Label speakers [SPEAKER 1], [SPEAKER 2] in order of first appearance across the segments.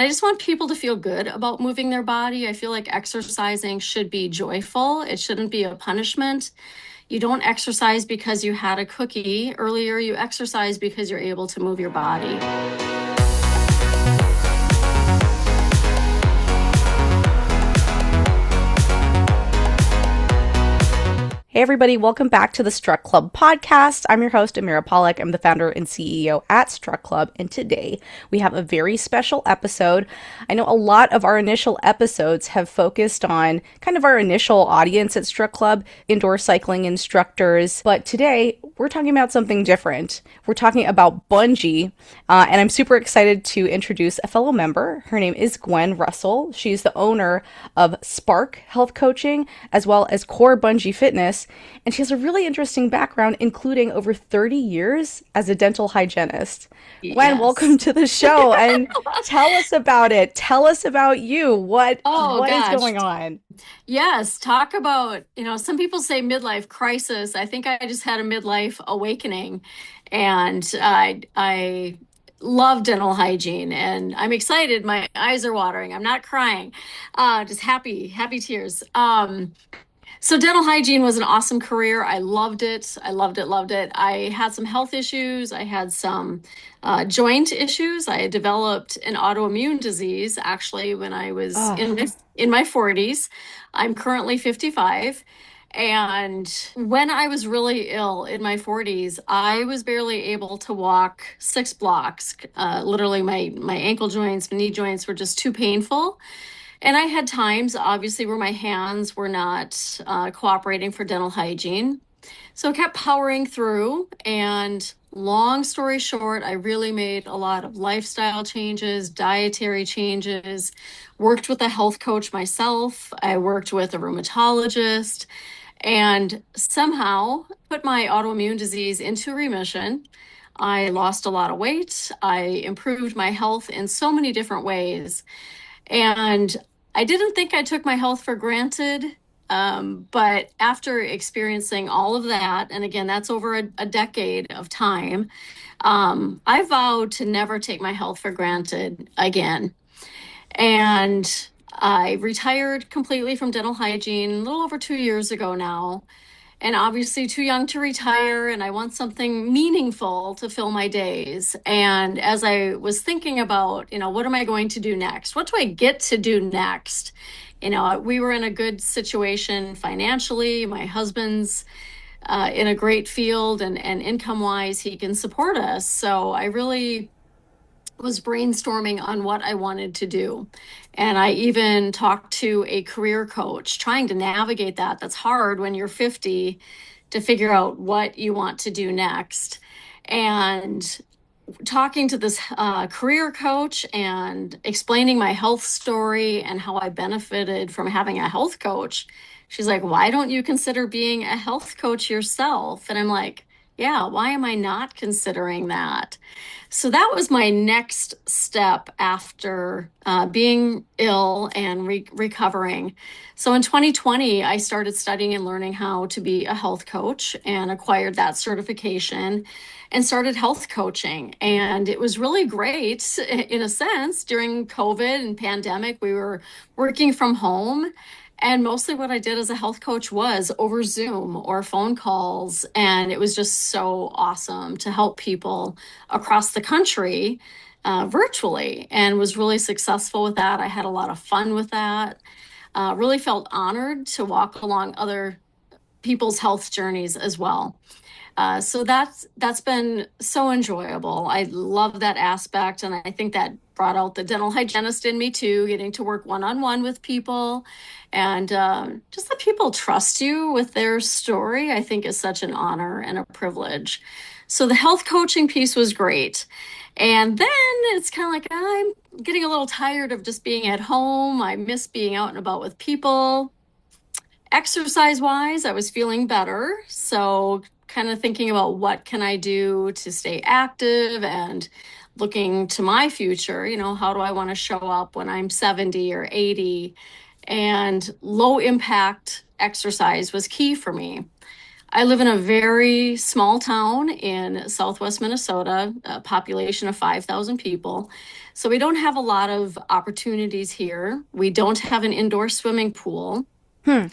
[SPEAKER 1] I just want people to feel good about moving their body. I feel like exercising should be joyful. It shouldn't be a punishment. You don't exercise because you had a cookie earlier. You exercise because you're able to move your body.
[SPEAKER 2] Hey everybody, welcome back to the Struct Club podcast. I'm your host, Amira Pollack. I'm the founder and CEO at Struct Club, and today we have a very special episode. I know a lot of our initial episodes have focused on kind of our initial audience at Struct Club, indoor cycling instructors, but today we're talking about something different. We're talking about Bungee, and I'm super excited to introduce a fellow member. Her name is Gwen Russell. She's the owner of C.O.R.E Health Coaching, as well as C.O.R.E Bungee Fitness. And she has a really interesting background, including over 30 years as a dental hygienist. Gwen,
[SPEAKER 1] Yes.
[SPEAKER 2] welcome to the show and tell us about it. Tell us about you. What
[SPEAKER 1] Oh
[SPEAKER 2] what is
[SPEAKER 1] gosh.
[SPEAKER 2] going on?
[SPEAKER 1] Yes. Talk about, some people say midlife crisis. I think I just had a midlife awakening, and I love dental hygiene, and I'm excited. My eyes are watering. I'm not crying. Just happy tears. So dental hygiene was an awesome career. I loved it. I loved it, loved it. I had some health issues. I had some joint issues. I had developed an autoimmune disease actually when I was
[SPEAKER 2] Oh,
[SPEAKER 1] in my 40s. I'm currently 55. And when I was really ill in my 40s, I was barely able to walk 6 blocks. Literally, my ankle joints, my knee joints were just too painful. And I had times, obviously, where my hands were not cooperating for dental hygiene. So I kept powering through. And long story short, I really made a lot of lifestyle changes, dietary changes, worked with a health coach myself. I worked with a rheumatologist and somehow put my autoimmune disease into remission. I lost a lot of weight. I improved my health in so many different ways. And I didn't think I took my health for granted. But after experiencing all of that, and again, that's over a decade of time, I vowed to never take my health for granted again. And I retired completely from dental hygiene a little over 2 years ago now, and obviously too young to retire, and I want something meaningful to fill my days. And as I was thinking about, what am I going to do next? What do I get to do next? We were in a good situation financially. My husband's in a great field, and income wise, he can support us. So I really was brainstorming on what I wanted to do. And I even talked to a career coach trying to navigate that. That's hard when you're 50 to figure out what you want to do next. And talking to this career coach and explaining my health story and how I benefited from having a health coach, she's like, "Why don't you consider being a health coach yourself?" And I'm like, "Yeah, why am I not considering that?" So that was my next step after being ill and recovering. So in 2020, I started studying and learning how to be a health coach and acquired that certification and started health coaching. And it was really great in a sense. During COVID and pandemic, we were working from home. And mostly what I did as a health coach was over Zoom or phone calls. And it was just so awesome to help people across the country virtually, and was really successful with that. I had a lot of fun with that. Really felt honored to walk along other people's health journeys as well. So that's been so enjoyable. I love that aspect, and I think that brought out the dental hygienist in me too. Getting to work one-on-one with people, and just that people trust you with their story, I think is such an honor and a privilege. So the health coaching piece was great, and then it's kind of like I'm getting a little tired of just being at home. I miss being out and about with people. Exercise wise, I was feeling better. So kind of thinking about what can I do to stay active and looking to my future, how do I want to show up when I'm 70 or 80? And low impact exercise was key for me. I live in a very small town in southwest Minnesota, a population of 5,000 people. So we don't have a lot of opportunities here. We don't have an indoor swimming pool.
[SPEAKER 2] Hmm.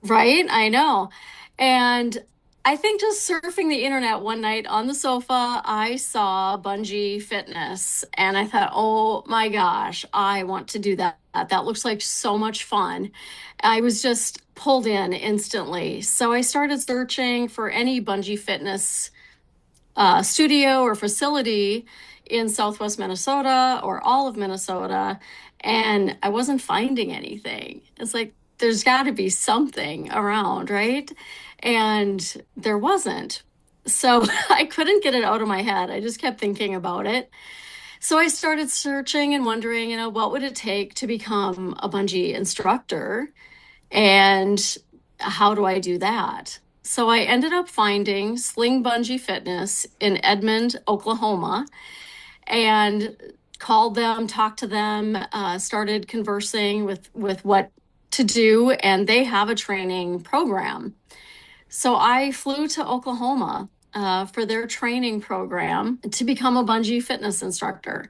[SPEAKER 1] Right? I know. And I think just surfing the internet one night on the sofa, I saw Bungee Fitness and I thought, oh my gosh, I want to do that. That looks like so much fun. I was just pulled in instantly. So I started searching for any Bungee Fitness studio or facility in Southwest Minnesota or all of Minnesota, and I wasn't finding anything. It's like there's got to be something around, right? And there wasn't. So I couldn't get it out of my head. I just kept thinking about it. So I started searching and wondering, what would it take to become a bungee instructor? And how do I do that? So I ended up finding Sling Bungee Fitness in Edmond, Oklahoma, and called them, talked to them, started conversing with what to do, and they have a training program. So I flew to Oklahoma for their training program to become a bungee fitness instructor.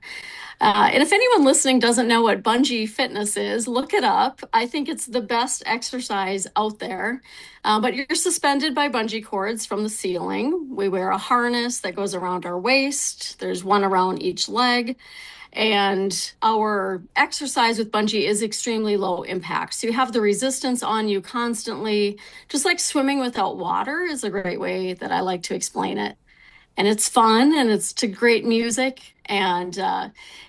[SPEAKER 1] And if anyone listening doesn't know what bungee fitness is, look it up. I think it's the best exercise out there. But you're suspended by bungee cords from the ceiling. We wear a harness that goes around our waist, there's one around each leg. And our exercise with bungee is extremely low impact. So you have the resistance on you constantly, just like swimming without water is a great way that I like to explain it. And it's fun and it's to great music and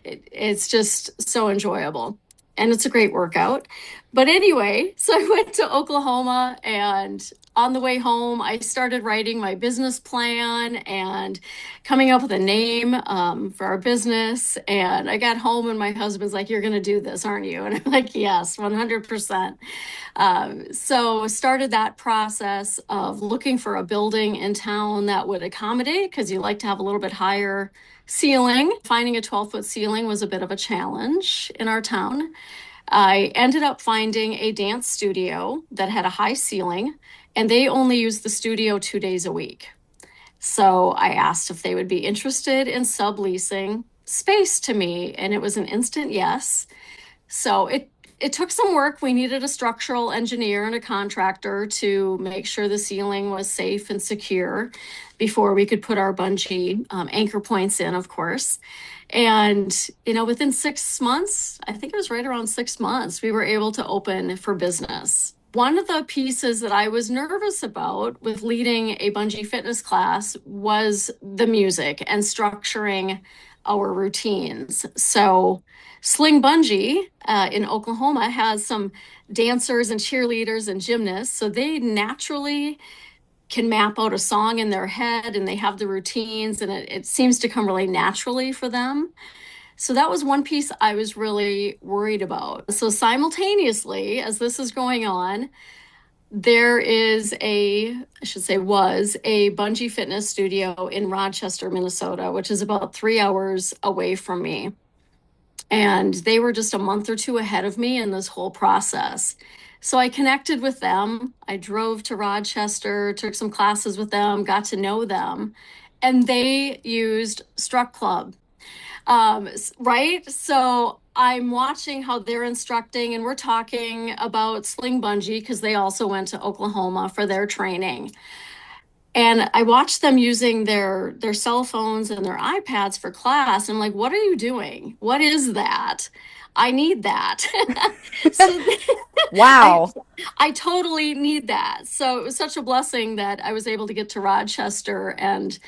[SPEAKER 1] it's just so enjoyable and it's a great workout. But anyway, so I went to Oklahoma, and on the way home I started writing my business plan and coming up with a name for our business. And I got home and my husband's like, you're going to do this, aren't you? And I'm like, yes, 100%. So started that process of looking for a building in town that would accommodate, because you like to have a little bit higher ceiling. Finding a 12-foot ceiling was a bit of a challenge in our town. I ended up finding a dance studio that had a high ceiling, and they only used the studio 2 days a week. So I asked if they would be interested in subleasing space to me, and it was an instant yes. So it took some work. We needed a structural engineer and a contractor to make sure the ceiling was safe and secure before we could put our bungee anchor points in, of course. And, within 6 months, I think it was right around 6 months, we were able to open for business. One of the pieces that I was nervous about with leading a bungee fitness class was the music and structuring our routines. So, Sling Bungee in Oklahoma has some dancers and cheerleaders and gymnasts. So they naturally can map out a song in their head and they have the routines, and it seems to come really naturally for them. So that was one piece I was really worried about. So simultaneously, as this is going on, there is I should say, was a bungee fitness studio in Rochester, Minnesota, which is about 3 hours away from me. And they were just a month or two ahead of me in this whole process. So I connected with them. I drove to Rochester, took some classes with them, got to know them, and they used Struct Club. Right? So I'm watching how they're instructing, and we're talking about Sling Bungee because they also went to Oklahoma for their training. And I watched them using their cell phones and their iPads for class. I'm like, what are you doing? What is that? I need that. So I
[SPEAKER 2] Wow.
[SPEAKER 1] I totally need that. So it was such a blessing that I was able to get to Rochester and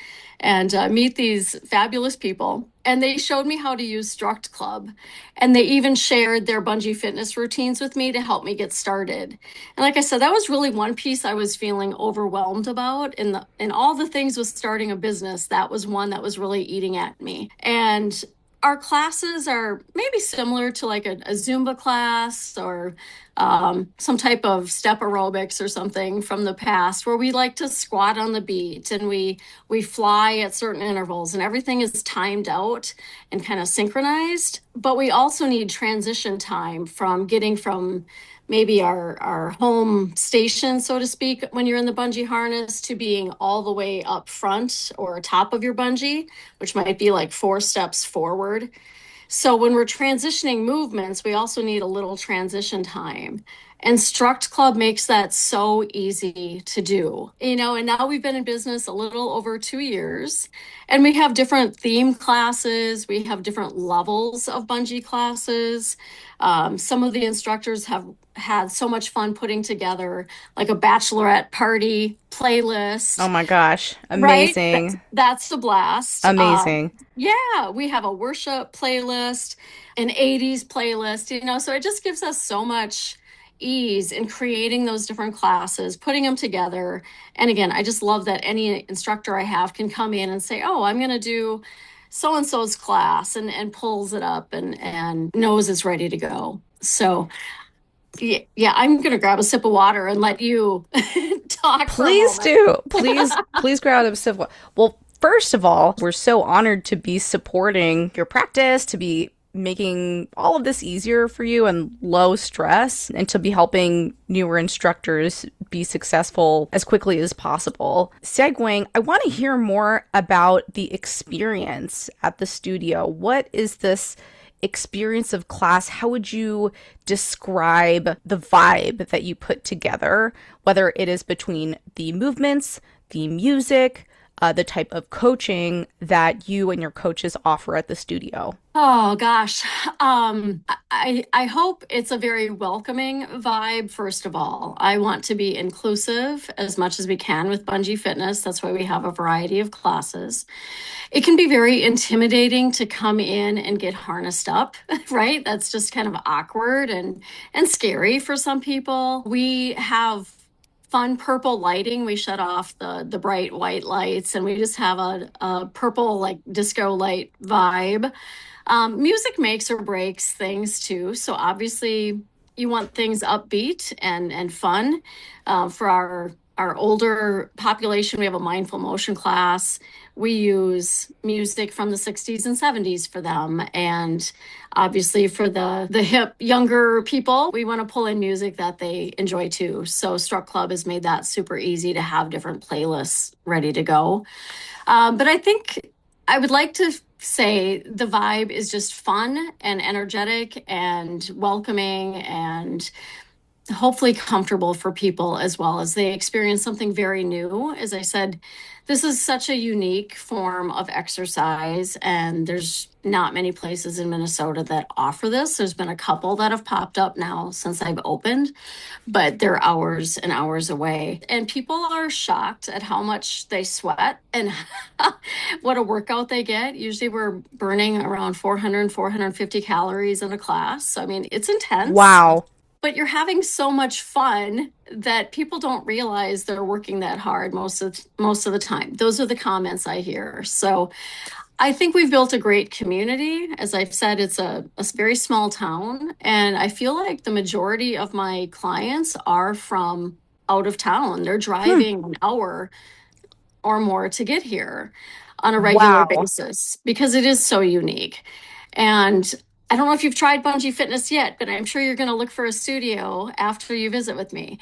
[SPEAKER 1] meet these fabulous people. And they showed me how to use Struct Club, and they even shared their bungee fitness routines with me to help me get started. And like I said, that was really one piece I was feeling overwhelmed about in all the things with starting a business. That was one that was really eating at me. And our classes are maybe similar to like a Zumba class or some type of step aerobics or something from the past where we like to squat on the beat and we fly at certain intervals and everything is timed out and kind of synchronized. But we also need transition time from getting from maybe our home station, so to speak, when you're in the bungee harness to being all the way up front or top of your bungee, which might be like 4 steps forward. So when we're transitioning movements, we also need a little transition time. And Struct Club makes that so easy to do. And now we've been in business a little over 2 years, and we have different theme classes. We have different levels of bungee classes. Some of the instructors have had so much fun putting together like a bachelorette party
[SPEAKER 2] Oh
[SPEAKER 1] playlist,
[SPEAKER 2] my gosh.
[SPEAKER 1] right?
[SPEAKER 2] Amazing.
[SPEAKER 1] That's a blast.
[SPEAKER 2] Amazing.
[SPEAKER 1] Yeah, we have a worship playlist, an 80s playlist, so it just gives us so much ease in creating those different classes, putting them together. And again, I just love that any instructor I have can come in and say, oh, I'm going to do so and so's class and pulls it up and knows it's ready to go. So, yeah, I'm going to grab a sip of water and let you talk for a
[SPEAKER 2] Please
[SPEAKER 1] moment.
[SPEAKER 2] do. Please grab them civil. Well, first of all, we're so honored to be supporting your practice, to be making all of this easier for you and low stress, and to be helping newer instructors be successful as quickly as possible. Segueing, I want to hear more about the experience at the studio. What is this experience of class? How would you describe the vibe that you put together, whether it is between the movements, the music, the type of coaching that you and your coaches offer at the studio?
[SPEAKER 1] Oh gosh. I hope it's a very welcoming vibe, first of all. I want to be inclusive as much as we can with Bungee Fitness. That's why we have a variety of classes. It can be very intimidating to come in and get harnessed up, right? That's just kind of awkward and scary for some people. We have fun purple lighting. We shut off the bright white lights and we just have a purple like disco light vibe. Music makes or breaks things too. So obviously you want things upbeat and fun. For our older population, we have a mindful motion class. We use music from the 60s and 70s for them. And obviously for the hip younger people, we want to pull in music that they enjoy too. So Struck Club has made that super easy to have different playlists ready to go. But I think I would like to say the vibe is just fun and energetic and welcoming and hopefully comfortable for people as well as they experience something very new. As I said, this is such a unique form of exercise, and there's not many places in Minnesota that offer this. There's been a couple that have popped up now since I've opened, but they're hours and hours away. And people are shocked at how much they sweat and what a workout they get. Usually we're burning around 400, 450 calories in a class. So, I mean, it's intense,
[SPEAKER 2] Wow.
[SPEAKER 1] but you're having so much fun that people don't realize they're working that hard most of the time. Those are the comments I hear. So I think we've built a great community. As I've said, it's a very small town, and I feel like the majority of my clients are from out of town. They're
[SPEAKER 2] Hmm.
[SPEAKER 1] driving an hour or more to get here on a regular
[SPEAKER 2] Wow.
[SPEAKER 1] basis because it is so unique. And I don't know if you've tried Bungee Fitness yet, but I'm sure you're going to look for a studio after you visit with me.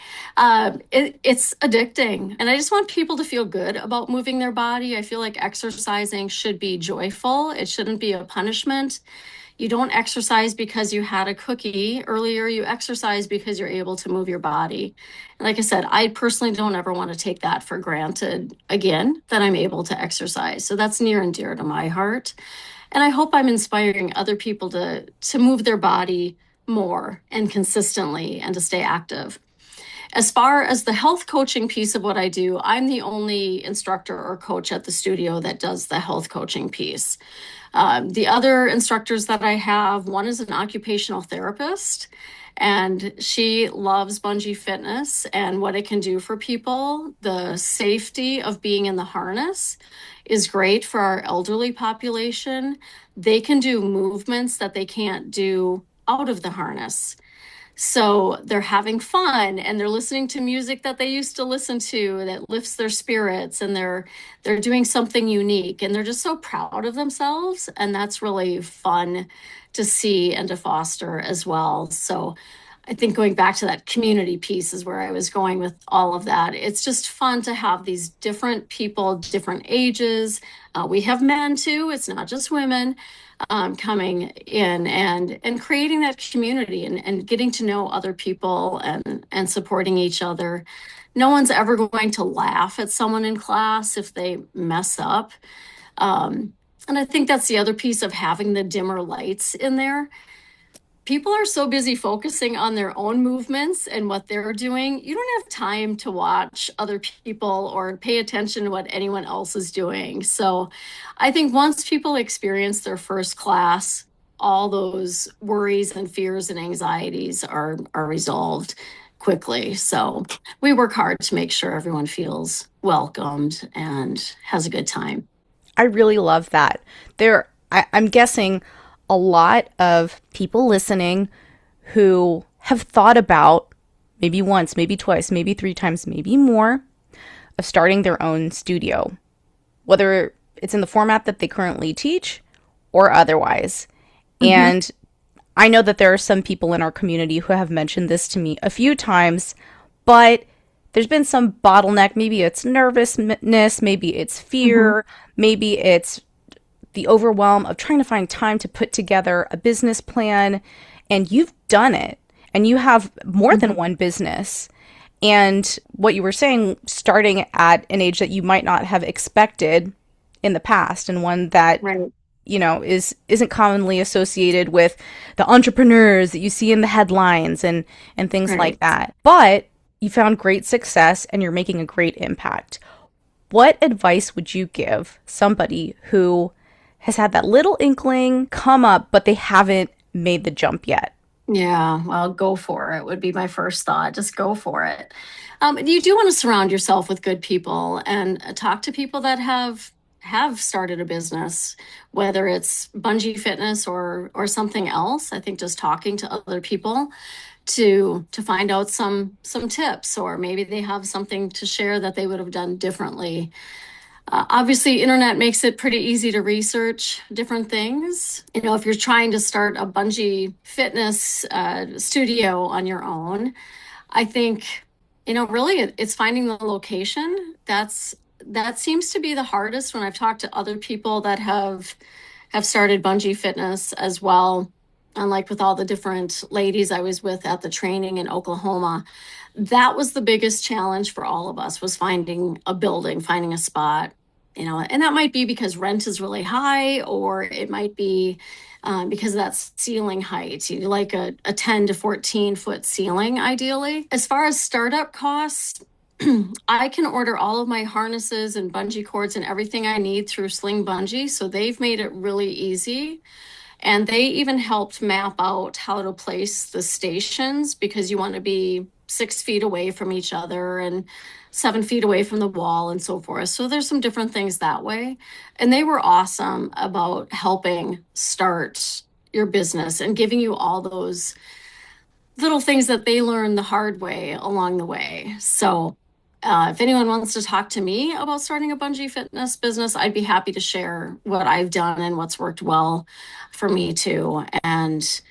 [SPEAKER 1] It's addicting. And I just want people to feel good about moving their body. I feel like exercising should be joyful, it shouldn't be a punishment. You don't exercise because you had a cookie earlier. You exercise because you're able to move your body. And like I said, I personally don't ever want to take that for granted again, that I'm able to exercise. So that's near and dear to my heart. And I hope I'm inspiring other people to move their body more and consistently and to stay active. As far as the health coaching piece of what I do, I'm the only instructor or coach at the studio that does the health coaching piece. The other instructors that I have, one is an occupational therapist, and she loves Bungee Fitness and what it can do for people. The safety of being in the harness is great for our elderly population. They can do movements that they can't do out of the harness. So they're having fun and they're listening to music that they used to listen to that lifts their spirits, and they're doing something unique, and they're just so proud of themselves, and that's really fun to see and to foster as well. So I think going back to that community piece is where I was going with all of that. It's just fun to have these different people, different ages. We have men too. It's not just women coming in and creating that community and getting to know other people and supporting each other. No one's ever going to laugh at someone in class if they mess up. And I think that's the other piece of having the dimmer lights in there. People are so busy focusing on their own movements and what they're doing. You don't have time to watch other people or pay attention to what anyone else is doing. So I think once people experience their first class, all those worries and fears and anxieties are resolved quickly. So we work hard to make sure everyone feels welcomed and has a good time.
[SPEAKER 2] I really love that. I'm guessing a lot of people listening who have thought about maybe once, maybe twice, maybe three times, maybe more of starting their own studio, whether it's in the format that they currently teach or otherwise.
[SPEAKER 1] Mhm.
[SPEAKER 2] And I know that there are some people in our community who have mentioned this to me a few times, but there's been some bottleneck. Maybe it's nervousness, maybe it's
[SPEAKER 1] Mhm.
[SPEAKER 2] fear, maybe it's the overwhelm of trying to find time to put together a business plan. And you've done it, and you have more than
[SPEAKER 1] Mhm.
[SPEAKER 2] one business. And what you were saying, starting at an age that you might not have expected in the past, and one that
[SPEAKER 1] Right.
[SPEAKER 2] isn't commonly associated with the entrepreneurs that you see in the headlines and things like
[SPEAKER 1] Right.
[SPEAKER 2] that. But you found great success and you're making a great impact. What advice would you give somebody who has had that little inkling come up, but they haven't made the jump yet?
[SPEAKER 1] Yeah, well, go for it would be my first thought. Just go for it. You do want to surround yourself with good people and talk to people that have started a business, whether it's bungee fitness or something else. I think just talking to other people to find out some tips, or maybe they have something to share that they would have done differently. Obviously, internet makes it pretty easy to research different things. You know, if you're trying to start a bungee fitness studio on your own, I think, really it's finding the location. That seems to be the hardest when I've talked to other people that have started bungee fitness as well. And like with all the different ladies I was with at the training in Oklahoma, that was the biggest challenge for all of us, was finding a building, finding a spot. And that might be because rent is really high, or it might be because of that ceiling height. You like a 10 to 14 foot ceiling, ideally. As far as startup costs, I can order all of my harnesses and bungee cords and everything I need through Sling Bungee. So they've made it really easy. And they even helped map out how to place the stations, because you want to be 6 feet away from each other and 7 feet away from the wall and so forth. So there's some different things that way. And they were awesome about helping start your business and giving you all those little things that they learned the hard way along the way. So if anyone wants to talk to me about starting a bungee fitness business, I'd be happy to share what I've done and what's worked well for me too. And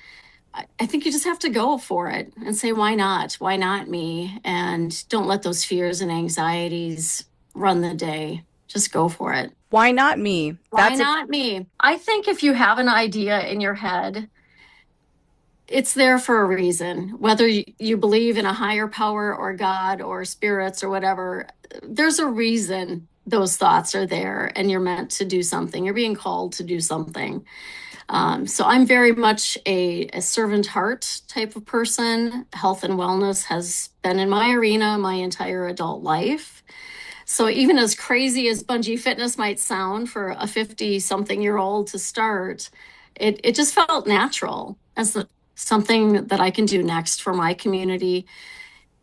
[SPEAKER 1] I think you just have to go for it and say, why not? Why not me? And don't let those fears and anxieties run the day. Just go for it.
[SPEAKER 2] Why not me?
[SPEAKER 1] Why not me? I think if you have an idea in your head, it's there for a reason. Whether you believe in a higher power or God or spirits or whatever, there's a reason those thoughts are there, and you're meant to do something. You're being called to do something. So I'm very much a servant heart type of person. Health and wellness has been in my arena my entire adult life. So even as crazy as bungee fitness might sound for a 50 something year old to start, it just felt natural as something that I can do next for my community.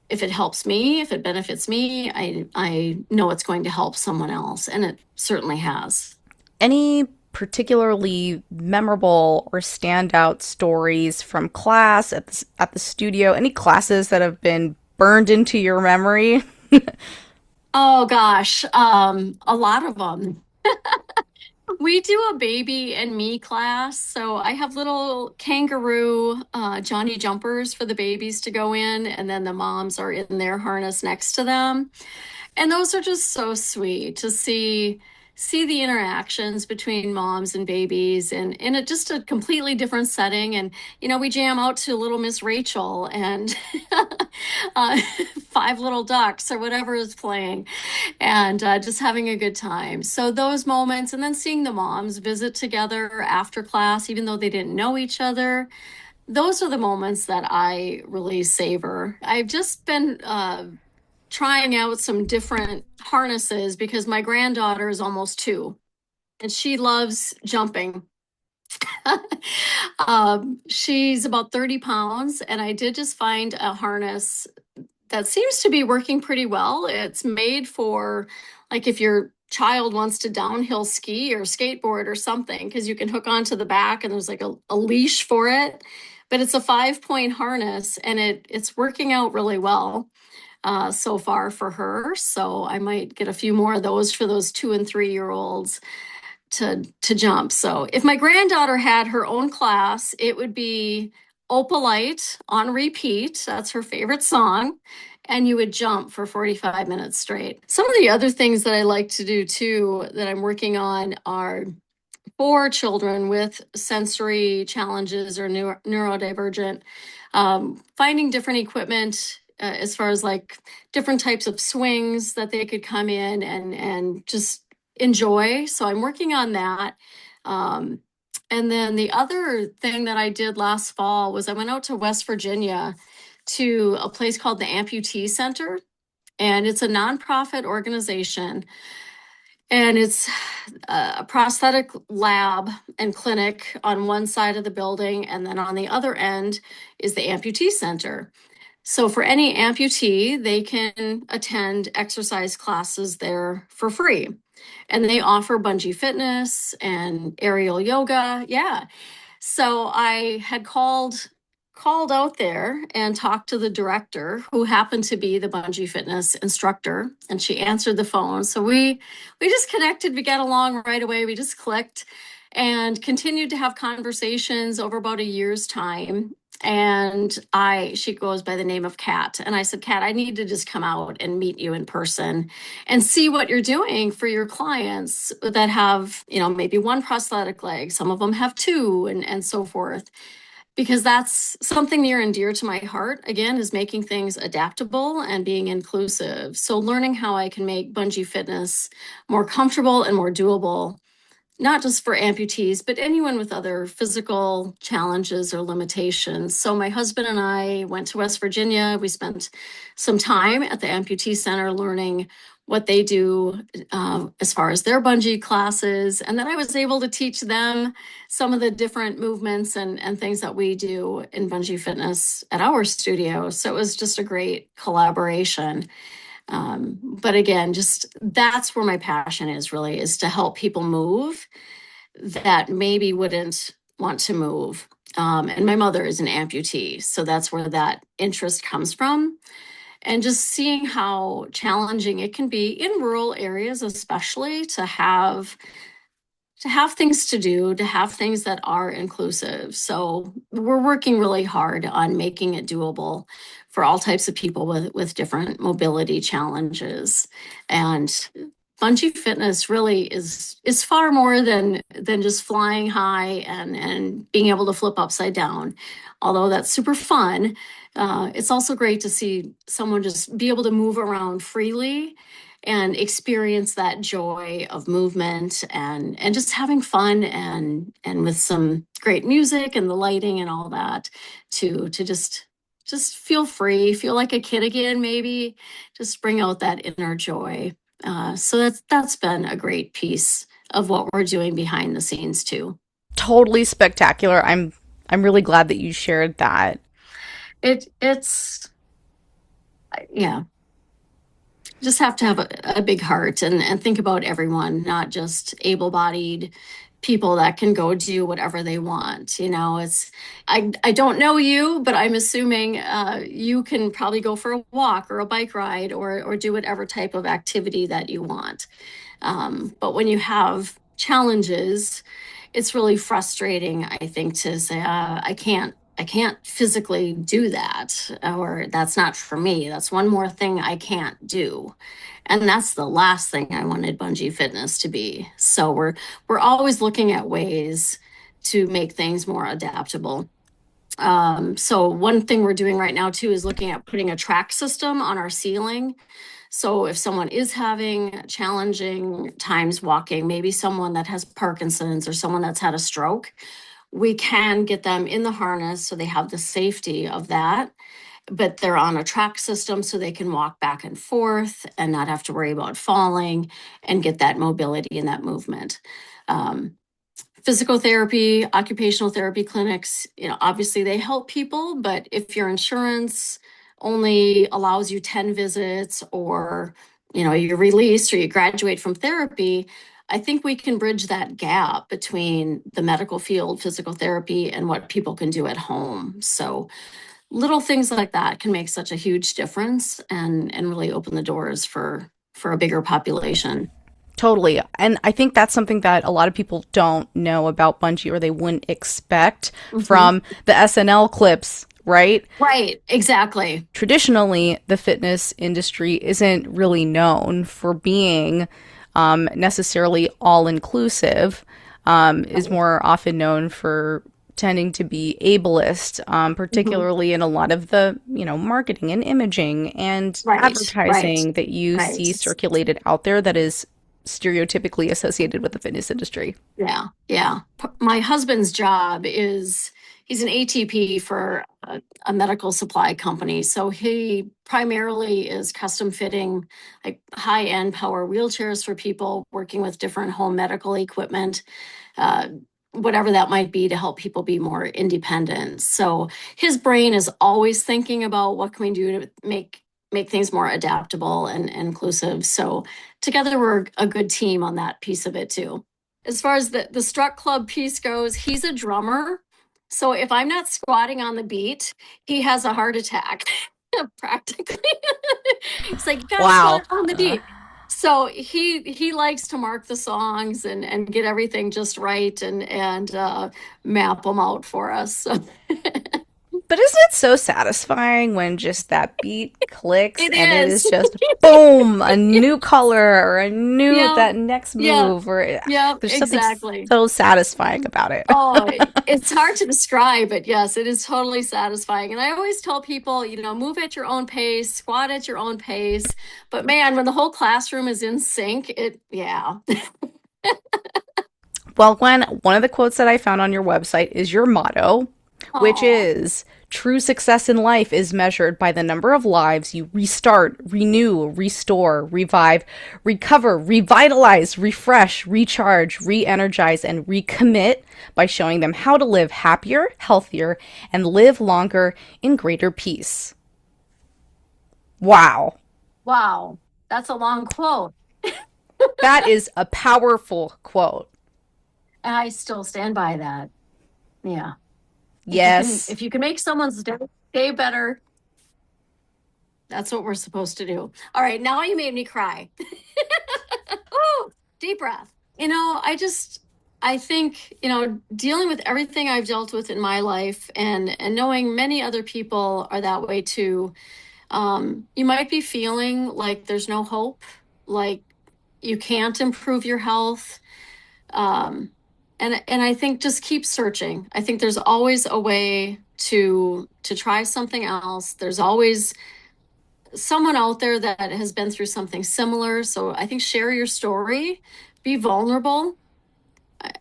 [SPEAKER 1] If it helps me, if it benefits me, I know it's going to help someone else, and it certainly has.
[SPEAKER 2] Any particularly memorable or standout stories from class at the studio? Any classes that have been burned into your memory?
[SPEAKER 1] Oh gosh, a lot of them. We do a baby and me class, so I have little kangaroo Johnny jumpers for the babies to go in, and then the moms are in their harness next to them. And those are just so sweet to see the interactions between moms and babies and in a just a completely different setting. And we jam out to Little Miss Rachel and uh, Five Little Ducks or whatever is playing, and just having a good time. So those moments, and then seeing the moms visit together after class, even though they didn't know each other, those are the moments that I really savor. I've just been trying out some different harnesses because my granddaughter is almost 2 and she loves jumping. She's about 30 pounds, and I did just find a harness that seems to be working pretty well. It's made for like if your child wants to downhill ski or skateboard or something, because you can hook onto the back and there's like a leash for it. But it's a 5-point harness and it's working out really well so far for her. So I might get a few more of those for those 2 and 3 year olds to jump. So if my granddaughter had her own class, it would be Opalite on repeat. That's her favorite song. And you would jump for 45 minutes straight. Some of the other things that I like to do too, that I'm working on, are for children with sensory challenges or neurodivergent, finding different equipment as far as like different types of swings that they could come in and just enjoy. So I'm working on that. Um, and then the other thing that I did last fall was I went out to West Virginia to a place called the Amputee Center, and it's a nonprofit organization, and it's a prosthetic lab and clinic on one side of the building, and then on the other end is the amputee center. So for any amputee, they can attend exercise classes there for free. And they offer bungee fitness and aerial yoga. Yeah. So I had called out there and talked to the director, who happened to be the bungee fitness instructor, and she answered the phone. So we just connected, we got along right away. We just clicked and continued to have conversations over about a year's time. And she goes by the name of Kat. And I said, Kat, I need to just come out and meet you in person and see what you're doing for your clients that have, maybe one prosthetic leg. Some of them have two, and so forth. Because that's something near and dear to my heart, again, is making things adaptable and being inclusive. So learning how I can make bungee fitness more comfortable and more doable, not just for amputees, but anyone with other physical challenges or limitations. So my husband and I went to West Virginia. We spent some time at the Amputee Center learning what they do as far as their bungee classes. And then I was able to teach them some of the different movements and things that we do in bungee fitness at our studio. So it was just a great collaboration. But again, just that's where my passion is, really, is to help people move that maybe wouldn't want to move. And my mother is an amputee, so that's where that interest comes from. And just seeing how challenging it can be in rural areas, especially to have things to do, to have things that are inclusive. So we're working really hard on making it doable for all types of people with different mobility challenges. And bungee fitness really is far more than just flying high and being able to flip upside down. Although that's super fun, it's also great to see someone just be able to move around freely and experience that joy of movement and just having fun and with some great music and the lighting and all that to just feel free, feel like a kid again, maybe just bring out that inner joy. So that's been a great piece of what we're doing behind the scenes too.
[SPEAKER 2] Totally spectacular. I'm really glad that you shared that.
[SPEAKER 1] It's yeah, just have to have a big heart and think about everyone, not just able-bodied people that can go do whatever they want. I don't know you, but I'm assuming you can probably go for a walk or a bike ride or do whatever type of activity that you want. But when you have challenges, it's really frustrating, I think, to say, I can't physically do that, or that's not for me. That's one more thing I can't do. And that's the last thing I wanted Bungee Fitness to be. So we're always looking at ways to make things more adaptable. So one thing we're doing right now too is looking at putting a track system on our ceiling. So if someone is having challenging times walking, maybe someone that has Parkinson's or someone that's had a stroke, we can get them in the harness so they have the safety of that, but they're on a track system so they can walk back and forth and not have to worry about falling and get that mobility and that movement. Um, Physical therapy, occupational therapy clinics, obviously they help people, but if your insurance only allows you 10 visits, or, you're released or you graduate from therapy, I think we can bridge that gap between the medical field, physical therapy, and what people can do at home. So little things like that can make such a huge difference and really open the doors for a bigger population.
[SPEAKER 2] Totally. And I think that's something that a lot of people don't know about Bungee, or they wouldn't expect
[SPEAKER 1] Mhm.
[SPEAKER 2] from the SNL clips, right?
[SPEAKER 1] Right, exactly.
[SPEAKER 2] Traditionally, the fitness industry isn't really known for being necessarily all inclusive, is
[SPEAKER 1] Right.
[SPEAKER 2] more often known for tending to be ableist,
[SPEAKER 1] Mhm.
[SPEAKER 2] particularly in a lot of the, marketing and imaging and
[SPEAKER 1] Right, right,
[SPEAKER 2] advertising that you
[SPEAKER 1] right.
[SPEAKER 2] see circulated out there that is stereotypically associated with the fitness industry.
[SPEAKER 1] Yeah, yeah. My husband's job is he's an ATP for a medical supply company. So he primarily is custom fitting like high-end power wheelchairs for people, working with different home medical equipment, uh, whatever that might be, to help people be more independent. So his brain is always thinking about what can we do to make things more adaptable and inclusive. So together we're a good team on that piece of it too. As far as the Struct Club piece goes, he's a drummer. So if I'm not squatting on the beat, he has a heart attack practically. He's like, gotta
[SPEAKER 2] Wow.
[SPEAKER 1] squat on the beat. So he likes to mark the songs and get everything just right and map them out for us. So
[SPEAKER 2] But isn't it so satisfying when just that beat clicks
[SPEAKER 1] it
[SPEAKER 2] and it is
[SPEAKER 1] is.
[SPEAKER 2] just boom, a new color or a new
[SPEAKER 1] Yeah,
[SPEAKER 2] that next
[SPEAKER 1] yeah,
[SPEAKER 2] move, or
[SPEAKER 1] yeah,
[SPEAKER 2] there's something
[SPEAKER 1] exactly.
[SPEAKER 2] so sasatisfying about it.
[SPEAKER 1] Oh, it's hard to describe, but yes, it is totally satisfying. And I always tell people, move at your own pace, squat at your own pace. But man, when the whole classroom is in sync, yeah.
[SPEAKER 2] Well, Gwen, one of the quotes that I found on your website is your motto, which
[SPEAKER 1] Oh,
[SPEAKER 2] is true success in life is measured by the number of lives you restart, renew, restore, revive, recover, revitalize, refresh, recharge, re energize, and recommit by showing them how to live happier, healthier, and live longer in greater peace. Wow.
[SPEAKER 1] wow. That's a long quote.
[SPEAKER 2] That is a powerful quote.
[SPEAKER 1] And I still stand by that. Yeah. If you can
[SPEAKER 2] Yes.
[SPEAKER 1] if you can make someone's day better, that's what we're supposed to do. All right, now you made me cry. Oh, deep breath. I think, dealing with everything I've dealt with in my life and knowing many other people are that way too. You might be feeling like there's no hope, like you can't improve your health. Um, and I think just keep searching. I think there's always a way to try something else. There's always someone out there that has been through something similar. So I think share your story, be vulnerable.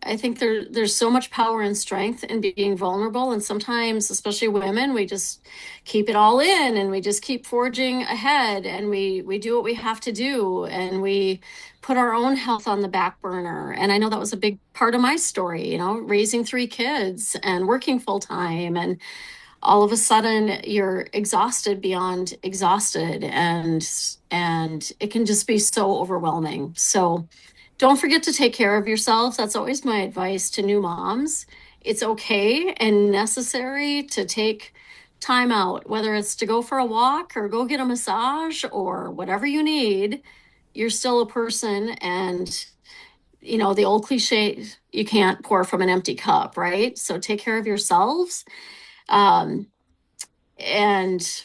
[SPEAKER 1] I think there's so much power and strength in being vulnerable. And sometimes, especially women, we just keep it all in and we just keep forging ahead and we do what we have to do and we put our own health on the back burner. And I know that was a big part of my story, raising three kids and working full time. And all of a sudden you're exhausted beyond exhausted and it can just be so overwhelming. So Don't forget to take care of yourselves. That's always my advice to new moms. It's okay and necessary to take time out, whether it's to go for a walk or go get a massage or whatever you need. You're still a person, and the old cliche, you can't pour from an empty cup, right? So take care of yourselves. Um, and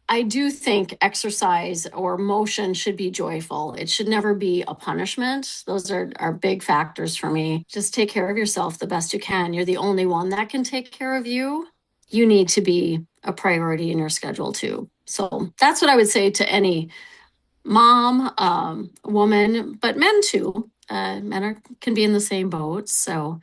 [SPEAKER 1] I do think exercise or motion should be joyful. It should never be a punishment. Those are big factors for me. Just take care of yourself the best you can. You're the only one that can take care of you. You need to be a priority in your schedule too. So that's what I would say to any mom, woman, but men too. Can be in the same boat. So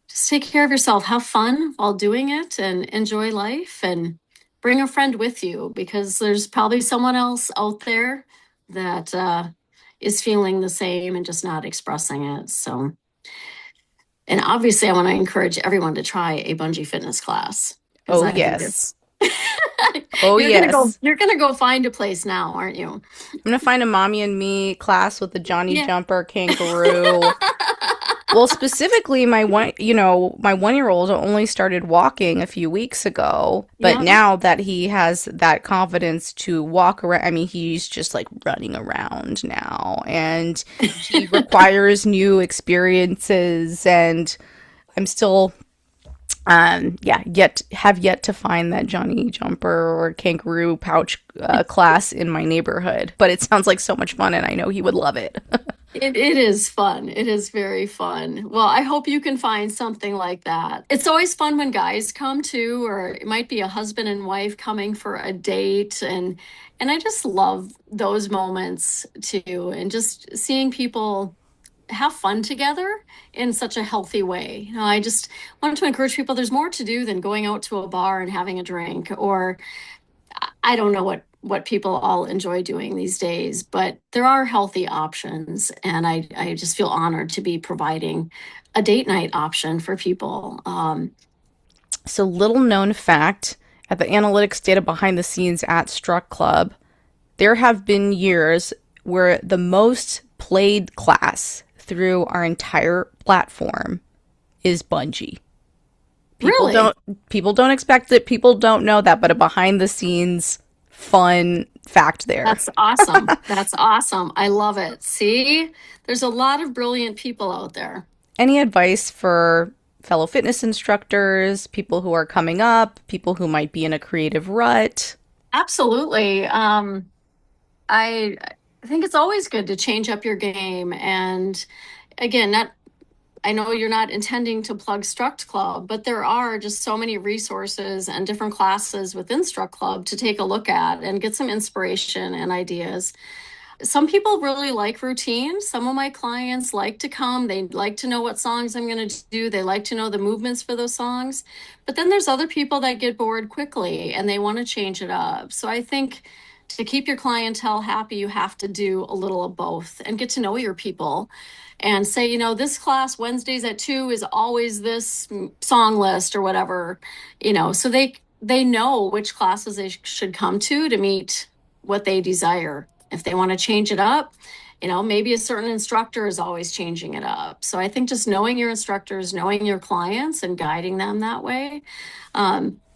[SPEAKER 1] just take care of yourself, have fun while doing it, and enjoy life, and bring a friend with you, because there's probably someone else out there that is feeling the same and just not expressing it. So, and obviously, I want to encourage everyone to try a bungee fitness class, because
[SPEAKER 2] Oh,
[SPEAKER 1] I think
[SPEAKER 2] yes.
[SPEAKER 1] it's
[SPEAKER 2] Oh, yes.
[SPEAKER 1] you're gonna go find a place now, aren't you?
[SPEAKER 2] I'm gonna find a mommy and me class with the Johnny
[SPEAKER 1] Yeah.
[SPEAKER 2] Jumper kangaroo. Well, specifically, my 1 year old only started walking a few weeks ago, but
[SPEAKER 1] Yeah.
[SPEAKER 2] now that he has that confidence to walk around, I mean, he's just like running around now, and he requires new experiences, and I'm still yet to find that Johnny Jumper or kangaroo pouch class in my neighborhood. But it sounds like so much fun, and I know he would love it.
[SPEAKER 1] It is fun. It is very fun. Well, I hope you can find something like that. It's always fun when guys come too, or it might be a husband and wife coming for a date, and I just love those moments too, and just seeing people have fun together in such a healthy way. I just want to encourage people, there's more to do than going out to a bar and having a drink, or I don't know what people all enjoy doing these days, but there are healthy options, and I just feel honored to be providing a date night option for people.
[SPEAKER 2] So, little known fact at the analytics data behind the scenes at Struck Club, there have been years where the most played class through our entire platform is Bungee. People
[SPEAKER 1] Really,
[SPEAKER 2] don't people don't expect it, people don't know that, but a behind the scenes fun fact there.
[SPEAKER 1] that's awesome. That's awesome. I love it. See, there's a lot of brilliant people out there.
[SPEAKER 2] Any advice for fellow fitness instructors, people who are coming up, people who might be in a creative rut?
[SPEAKER 1] Absolutely. I think it's always good to change up your game. And again, not I know you're not intending to plug Struct Club, but there are just so many resources and different classes within Struct Club to take a look at and get some inspiration and ideas. Some people really like routine. Some of my clients like to come. They like to know what songs I'm going to do. They like to know the movements for those songs. But then there's other people that get bored quickly and they want to change it up. So I think to keep your clientele happy, you have to do a little of both and get to know your people and say, this class Wednesdays at 2 is always this song list or whatever, so they know which classes they should come to meet what they desire. If they want to change it up, maybe a certain instructor is always changing it up. So I think just knowing your instructors, knowing your clients, and guiding them that way.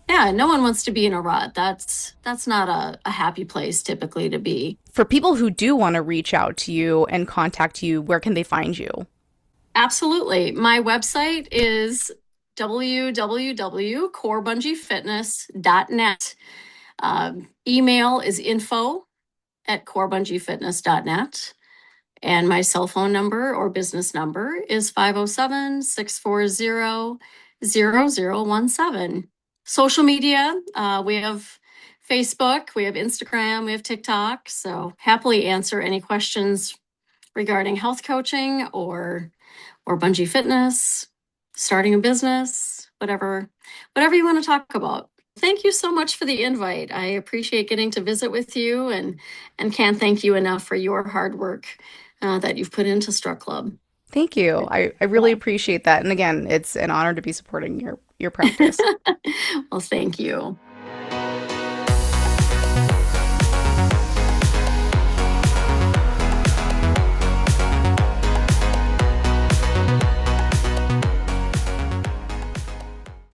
[SPEAKER 1] Yeah, no one wants to be in a rut. That's not a happy place typically to be.
[SPEAKER 2] For people who do want to reach out to you and contact you, where can they find you?
[SPEAKER 1] Absolutely. My website is www.corebungeefitness.net. Email is info@corebungeefitness.net. And my cell phone number or business number is 507-640-0017. Social media, we have Facebook, we have Instagram, we have TikTok. So happily answer any questions regarding health coaching or bungee fitness, starting a business, whatever you want to talk about. Thank you so much for the invite. I appreciate getting to visit with you, and can't thank you enough for your hard work that you've put into Struck Club.
[SPEAKER 2] Thank you. I really appreciate that. And again, it's an honor to be supporting your practice.
[SPEAKER 1] Well, thank you.